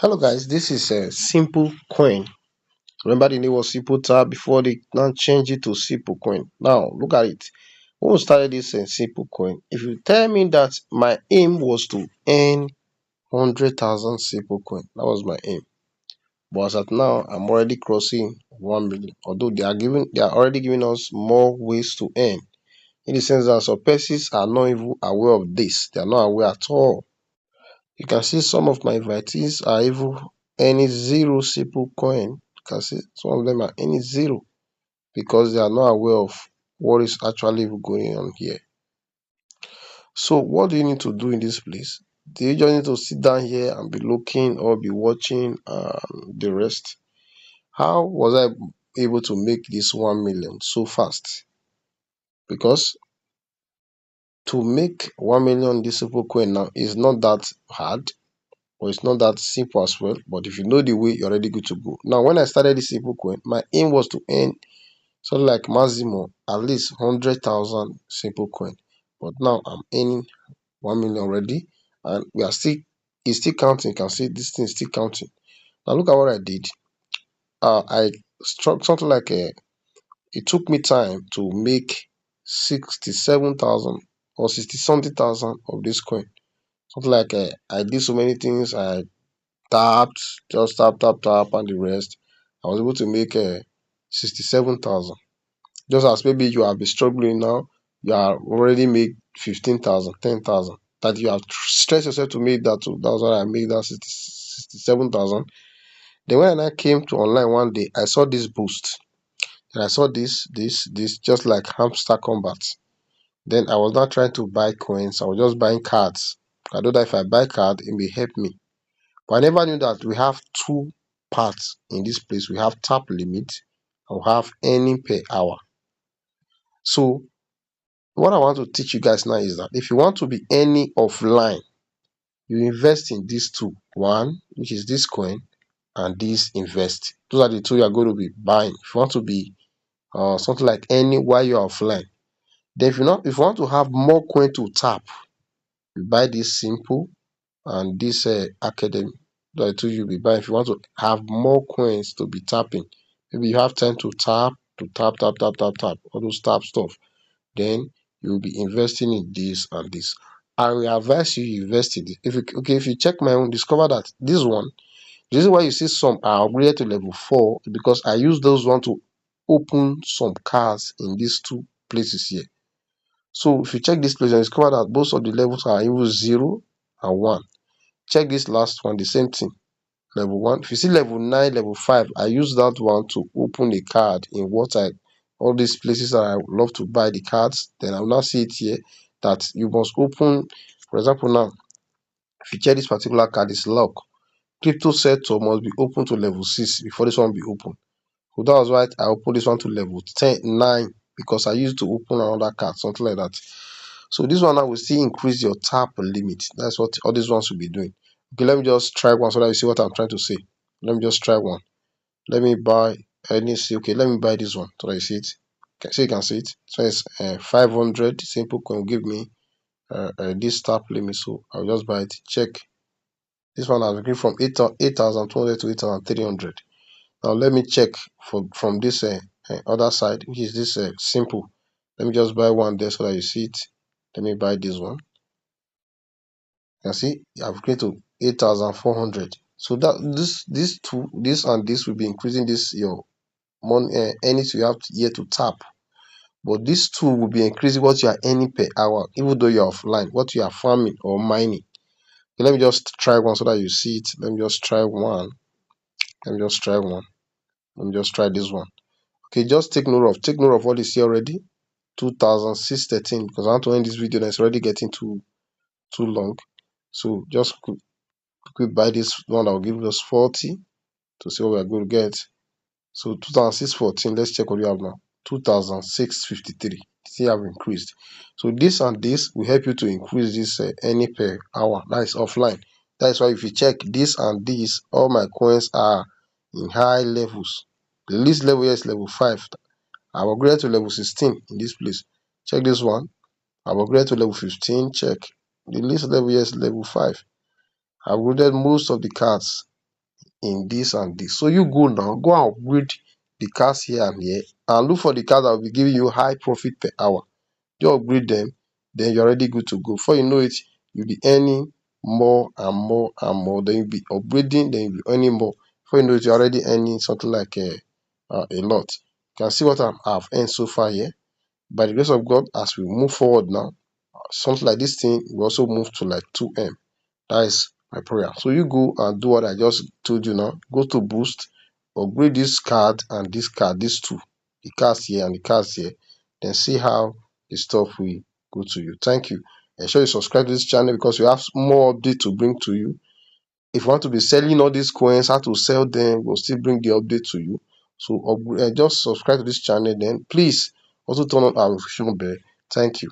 Hello guys, this is a simple coin. Remember the name was simple tab before they now change it to simple coin. Now look at it. When we started this simple coin, if you tell me that my aim was to earn 100,000 simple coin, that was my aim. But as at now, I'm already crossing 1 million. Although they are already giving us more ways to earn. In the sense that some persons are not even aware of this. They are not aware at all. You can see some of my invitees are even earning zero simple coin. You can see some of them are earning zero because they are not aware of what is actually going on here. So what do you need to do in this place? Do you just need to sit down here and be looking or be watching the rest? How was I able to make this 1 million so fast? Because to make 1 million this simple coin now is not that hard. But it's not that simple as well. But if you know the way, you're already good to go. Now, when I started this simple coin, my aim was to earn something like maximum at least 100,000 simple coin. But now I'm earning 1 million already, and it's still counting. You can see this thing is still counting. Now look at what I did. I struck something like it took me time to make 67,000 or 60 something thousand of this coin. Something like I did so many things. I tapped, just tap, and the rest. I was able to make 67,000. Just as maybe you have been struggling now, you are already made 15,000, 10,000. That you have stressed yourself to make that too. That's why I made that 67,000. Then when I came to online one day, I saw this boost. And I saw this, just like hamster combat. Then I was not trying to buy coins. I was just buying cards. I know that if I buy card, it may help me. But I never knew that we have two parts in this place. We have tap limit and we have earning per hour. So what I want to teach you guys now is that if you want to be earning offline, you invest in these two. One, which is this coin, and this invest. Those are the two you are going to be buying. If you want to be something like earning while you're offline. Then if you want to have more coin to tap, you buy this simple and this academy that I told you be buying. If you want to have more coins to be tapping, maybe you have time to tap all those tap stuff, then you will be investing in this and this. I will advise you invest in it. If you check my own, discover that this one, this is why you see some are upgraded to level 4 because I use those one to open some cards in these two places here. So if you check this place and discover that both of the levels are even 0 and 1. Check this last one, the same thing. Level 1. If you see level 9, level 5, I use that one to open a card in all these places that I love to buy the cards. Then I will now see it here that you must open. For example, now, if you check this particular card, it's lock. Crypto sector must be open to level 6 before this one be open. So that was why I opened this one to level 9 because I used to open another card, something like that. So this one now will still increase your tap limit. That's what all these ones will be doing. Okay, let me just try one so that you see what I'm trying to say. Let me just try one. Let me buy any see. Okay, let me buy this one so that you see it. Okay, so you can see it. So it's 500 simple coin will give me this tap limit. So I'll just buy it. Check. This one has agreed from 8,200 to 8,300. Now let me check from this other side, which is this simple. Let me just buy one there so that you see it. Let me buy this one. You can see I've created to 8,400. So that this and this will be increasing this your money earnings you have here to tap. But these two will be increasing what you are earning per hour, even though you're offline, what you are farming or mining. Okay, let me just try one so that you see it. Let me just try one. Let me just try one. Let me just try this one. Okay, just take note of what is here already. 2,613 because I want to end this video and it's already getting too long. So just quick buy this one that will give us 40 to see what we are going to get. So 2,614, let's check what we have now. 2,653. See have increased. So this and this will help you to increase this earning per hour. That is offline. That is why if you check this and this, all my coins are in high levels. The least level here is level 5. I've upgraded to level 16 in this place. Check this one. I've upgraded to level 15. Check. The least level here is level 5. I've upgraded most of the cards. in this and this. So you go now, go and upgrade the cars here and here, and look for the cars that will be giving you high profit per hour. You upgrade them, then you're already good to go. Before you know it, you'll be earning more and more and more. Then you'll be upgrading, then you'll be earning more. Before you know it, you're already earning something like a lot. You can see what I've earned so far here. By the grace of God, as we move forward now, something like this thing will also move to like 2M. That is my prayer. So you go and do what I just told you now. Go to Boost, upgrade this card and this card, these two, the cards here and the cards here. Then see how the stuff will go to you. Thank you. Ensure you subscribe to this channel because we have more update to bring to you. If you want to be selling all these coins, how to sell them, we'll still bring the update to you. So just subscribe to this channel. Then please also turn on our notification bell. Thank you.